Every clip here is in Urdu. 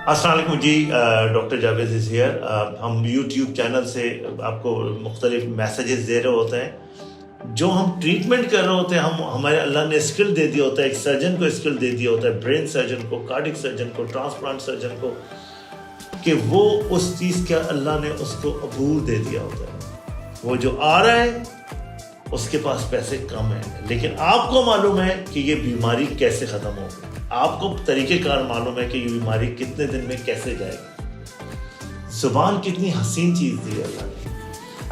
السلام علیکم جی، ڈاکٹر جاوید از ہیئر. ہم یوٹیوب چینل سے آپ کو مختلف میسیجز دے رہے ہوتے ہیں. جو ہم ٹریٹمنٹ کر رہے ہوتے ہیں، ہمارے اللہ نے اسکل دے دیا ہوتا ہے. ایک سرجن کو اسکل دے دیا ہوتا ہے، برین سرجن کو، کارڈک سرجن کو، ٹرانسپلانٹ سرجن کو، کہ وہ اس چیز کا اللہ نے اس کو عبور دے دیا ہوتا ہے. وہ جو آ رہا ہے اس کے پاس پیسے کم ہیں، لیکن آپ کو معلوم ہے کہ یہ بیماری کیسے ختم ہوگی. آپ کو طریقہ کار معلوم ہے کہ یہ بیماری کتنے دن میں کیسے جائے گی. زبان کتنی حسین چیز دی ہے اللہ نے.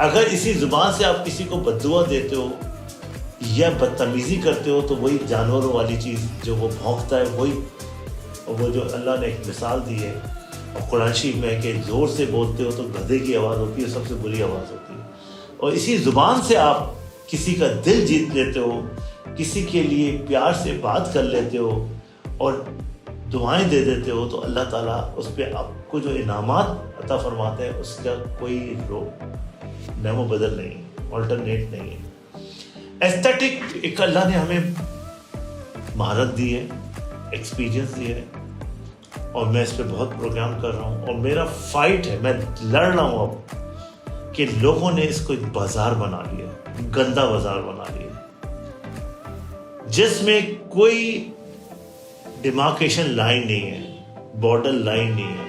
اگر اسی زبان سے آپ کسی کو بد دعا دیتے ہو یا بدتمیزی کرتے ہو تو وہی جانوروں والی چیز جو وہ بھونکتا ہے، وہی وہ جو اللہ نے ایک مثال دی ہے اور قرآن شریف میں کہ زور سے بولتے ہو تو گدھے کی آواز ہوتی ہے، سب سے بری آواز ہوتی ہے. اور اسی زبان سے آپ کسی کا دل جیت لیتے ہو، کسی کے لیے پیار سے بات کر لیتے ہو اور دعائیں دے دیتے ہو، تو اللہ تعالیٰ اس پہ آپ کو جو انعامات عطا فرماتے ہیں اس کا کوئی نعم و بدل نہیں، آلٹرنیٹ نہیں ہے. ایستھیٹک ایک اللہ نے ہمیں مہارت دی ہے، ایکسپیرینس دی ہے، اور میں اس پہ بہت پروگرام کر رہا ہوں. اور میرا فائٹ ہے، میں لڑ رہا ہوں اب کہ لوگوں نے اس کو ایک بازار بنا لیا، گندا بازار بنا لیا، جس میں کوئی ڈیمارکیشن لائن نہیں ہے، بارڈر لائن نہیں ہے.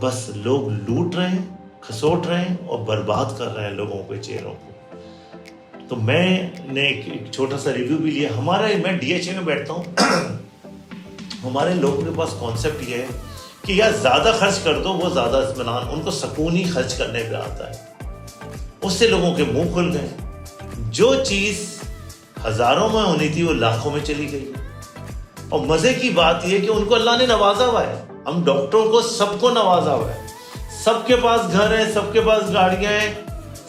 بس لوگ لوٹ رہے ہیں، کھسوٹ رہے ہیں اور برباد کر رہے ہیں لوگوں کے چہروں کو. تو میں نے ایک چھوٹا سا ریویو بھی لیا. میں ڈی ایچ اے میں بیٹھتا ہوں. ہمارے لوگوں کے پاس کانسیپٹ یہ ہے کہ یار زیادہ خرچ کر دو، وہ زیادہ اطمینان، ان کو سکون ہی خرچ کرنے پہ آتا ہے. اس سے لوگوں کے منہ کھل گئے. جو چیز ہزاروں میں ہونی تھی وہ لاکھوں میں چلی گئی. اور مزے کی بات یہ کہ ان کو اللہ نے نوازا ہوا ہے. ہم ڈاکٹروں کو سب کو نوازا ہوا ہے. سب کے پاس گھر ہیں، سب کے پاس گاڑیاں ہیں،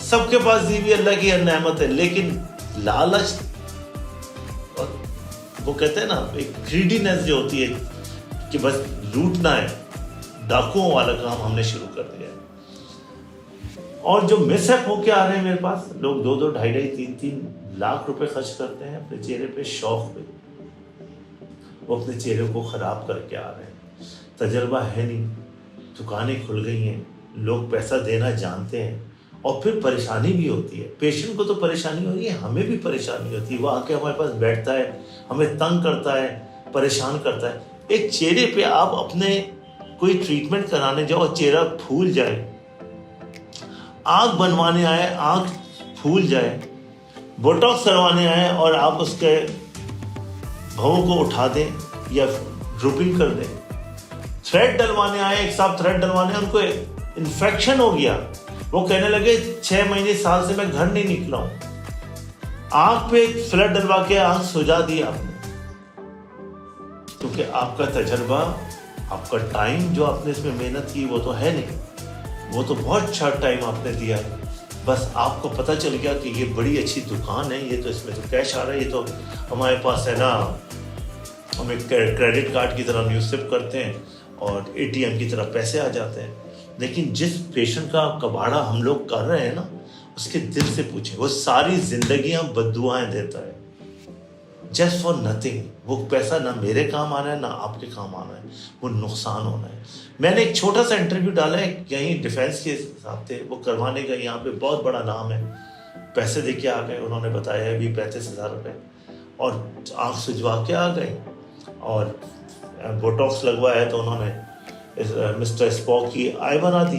سب کے پاس دی ہوئی اللہ کی ہر نعمت ہے. لیکن لالچ اور وہ کہتے ہیں نا ایک گریڈینس جو ہوتی ہے کہ بس لوٹنا ہے، ڈاکوؤں والا کام ہم نے شروع کر دیا ہے. اور جو مس اپ ہو کے آ رہے ہیں میرے پاس لوگ 2-2, 2.5, 3 لاکھ روپے خرچ کرتے ہیں اپنے چہرے پہ، شوق پہ. وہ اپنے چہرے کو خراب کر کے آ رہے ہیں. تجربہ ہے نہیں، دکانیں کھل گئی ہیں، لوگ پیسہ دینا جانتے ہیں. اور پھر پریشانی بھی ہوتی ہے. پیشنٹ کو تو پریشانی ہو رہی ہے، ہمیں بھی پریشانی ہوتی ہے. وہ آ کے ہمارے پاس بیٹھتا ہے، ہمیں تنگ کرتا ہے، پریشان کرتا ہے. ایک چہرے پہ آپ اپنے کوئی ٹریٹمنٹ کرانے جاؤ اور چہرہ پھول جائے، آنکھ بنوانے آئے آنکھ پھول جائے، بوٹاکس کروانے آئے اور آپ اس کے بھووں کو اٹھا دیں یا ڈروپنگ کر دیں. تھریڈ ڈلوانے آئے، ایک صاحب تھریڈ ڈلوانے، ان کو انفیکشن ہو گیا. وہ کہنے لگے 6 مہینے سال سے میں گھر نہیں نکلا ہوں. آنکھ پہ فلر ڈلوا کے آنکھ سجا دی آپ نے، کیونکہ آپ کا تجربہ، آپ کا ٹائم جو آپ نے اس میں محنت کی وہ تو ہے نہیں. وہ تو بہت شارٹ ٹائم آپ نے دیا ہے. بس آپ کو پتہ چل گیا کہ یہ بڑی اچھی دکان ہے، یہ تو اس میں تو کیش آ رہا ہے، یہ تو ہمارے پاس ہے نا، ہم ایک کریڈٹ کارڈ کی طرح یوز کرتے ہیں اور ATM کی طرح پیسے آ جاتے ہیں. لیکن جس پیشنٹ کا کباڑہ ہم لوگ کر رہے ہیں نا، اس کے دل سے پوچھیں. وہ ساری زندگیاں بد دعائیں دیتا ہے جسٹ فار نتھنگ. وہ پیسہ نہ میرے کام آنا ہے نہ آپ کے کام آنا ہے، وہ نقصان ہونا ہے. میں نے ایک چھوٹا سا انٹرویو ڈالا ہے، یہیں ڈیفینس کے حساب سے وہ کروانے کا، یہاں پہ بہت بڑا نام ہے. پیسے دے کے آ گئے، انہوں نے بتایا ہے 35,000 روپے، اور آنکھ سجوا کے آ گئے. اور بوٹاکس لگوایا ہے تو انہوں نے مسٹر اسپاک کی آئی بنا دی.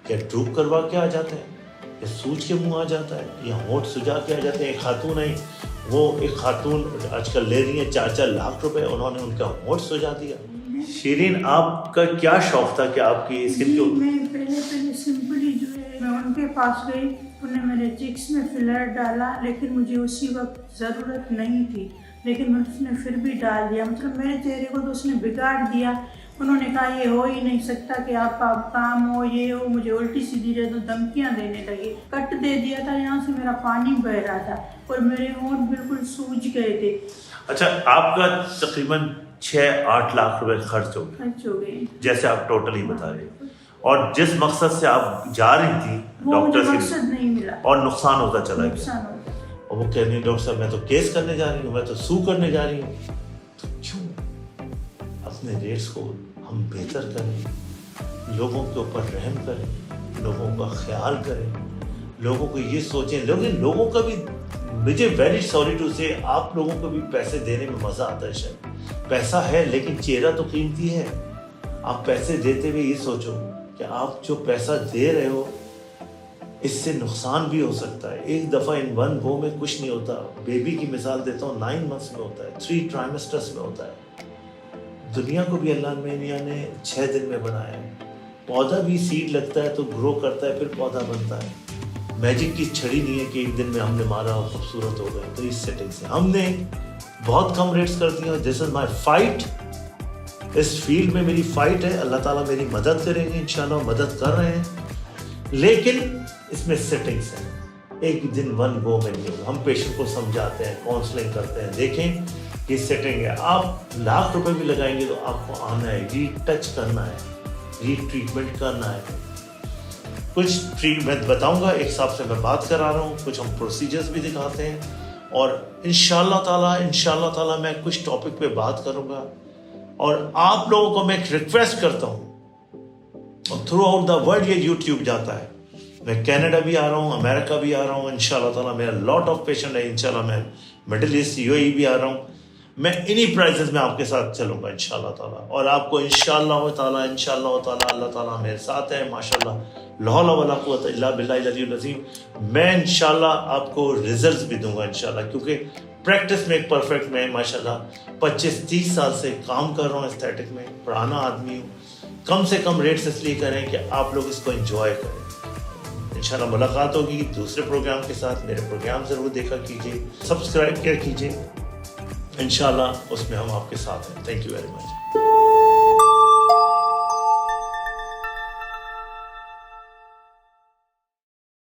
یا ڈروپ کروا کے آ جاتے ہیں، یا سوج کے منہ آ جاتا ہے، یا ہونٹ سجا کے آ جاتے ہیں. ایک خاتون آئی، وہ ایک خاتون آج کل لے رہی ہیں 4-4 لاکھ روپے، انہوں نے ان کا ہونٹ سجا دیا. شیرین، آپ کا کیا شوق تھا کہ آپ کی اسکن کی؟ میں پہلے سمپلی جو ہے میں ان کے پاس گئی، انہوں نے میرے چیکس میں فلر ڈالا، لیکن مجھے اسی وقت ضرورت نہیں تھی، لیکن اس نے پھر بھی ڈال دیا. مطلب میرے چہرے کو تو اس نے بگاڑ دیا. انہوں نے کہا یہ ہو ہی نہیں سکتا کہ آپ کا کام ہو، یہ ہو. مجھے الٹی سیدھی رہے تو دھمکیاں دینے لگے. کٹ دے دیا تھا، یہاں سے میرا پانی بہ رہا تھا اور میرے ہونٹ بالکل سوج گئے تھے. اچھا، آپ کا تقریباً 6-8 لاکھ روپے خرچ ہو گئے جیسے آپ ٹوٹلی بتا رہے ہیں. اور جس مقصد سے آپ جا رہی تھی وہ مجھے ڈاکٹر مقصد نہیں ملا، اور نقصان ہوتا چلا گیا. نقصان ہوتا. اور وہ کہہ رہی ہیں ڈاکٹر صاحب میں تو کیس کرنے جا رہی ہوں، میں تو سو کرنے جا رہی ہوں. تو کیوں اپنے ریٹس کو ہم بہتر کریں، لوگوں کے اوپر رحم کریں، لوگوں کا خیال کریں، لوگوں کو یہ سوچیں. لیکن لوگوں کا بھی مجھے ویری سوری ٹو سے آپ لوگوں کو بھی پیسے دینے میں مزہ آتا ہے. شاید پیسہ ہے لیکن چہرہ تو قیمتی ہے. آپ پیسے دیتے ہوئے یہ سوچو کہ آپ جو پیسہ دے رہے ہو اس سے نقصان بھی ہو سکتا ہے. ایک دفعہ ان ون گو میں کچھ نہیں ہوتا. بیبی کی مثال دیتا ہوں، 9 months میں ہوتا ہے، 3 trimesters میں ہوتا ہے. دنیا کو بھی اللہ میاں نے 6 دن میں بنایا ہے. پودا بھی سیڈ لگتا ہے تو گرو کرتا ہے، پھر پودا بنتا ہے. میجک کی چھڑی نہیں ہے کہ ایک دن میں ہم نے مارا اور خوبصورت ہو گئے. تو اس سیٹنگ سے ہم نے بہت کم ریٹس کر دی ہیں. دس از مائی فائٹ. اس فیلڈ میں میری فائٹ ہے. اللہ تعالیٰ میری مدد کریں گے، انشاءاللہ مدد کر رہے ہیں. لیکن اس میں سیٹنگس ہیں. ایک دن ون گو میں نہیں ہوگا. ہم پیشنٹ کو سمجھاتے ہیں، کاؤنسلنگ کرتے ہیں. دیکھیں یہ سیٹنگ ہے. آپ لاکھ روپے بھی لگائیں گے تو آپ کو آنا ہے، ری ٹچ کرنا ہے، ری ٹریٹمنٹ کرنا ہے. کچھ ٹریٹمنٹ بتاؤں گا، ایک حساب سے میں بات کرا رہا ہوں، کچھ ہم پروسیجرز بھی دکھاتے ہیں. اور انشاءاللہ تعالیٰ میں کچھ ٹاپک پہ بات کروں گا. اور آپ لوگوں کو میں ایک ریکویسٹ کرتا ہوں، اور تھرو آؤٹ دا ورلڈ یہ یوٹیوب جاتا ہے. میں کینیڈا بھی آ رہا ہوں، امریکہ بھی آ رہا ہوں. انشاءاللہ تعالیٰ میرا لاٹ آف پیشنٹ ہے. انشاءاللہ میں مڈل ایسٹ UAE بھی آ رہا ہوں. میں انہی پرائزز میں آپ کے ساتھ چلوں گا انشاءاللہ تعالیٰ. اور آپ کو انشاءاللہ تعالیٰ اللہ تعالیٰ میرے ساتھ ہے ماشاءاللہ. لا حول ولا قوت الا باللہ العلی العظیم. میں انشاءاللہ آپ کو ریزلٹس بھی دوں گا انشاءاللہ، کیونکہ پریکٹس میں ایک پرفیکٹ میں ماشاءاللہ 25-30 سال سے کام کر رہا ہوں اسٹیٹک میں. پرانا آدمی ہوں. کم سے کم ریٹس اس لیے کریں کہ آپ لوگ اس کو انجوائے کریں. انشاءاللہ ملاقات ہوگی دوسرے پروگرام کے ساتھ. میرے پروگرام ضرور دیکھا کیجیے، سبسکرائب کیا کیجیے. انشاءاللہ اس میں ہم آپ کے ساتھ ہیں. Thank you very much.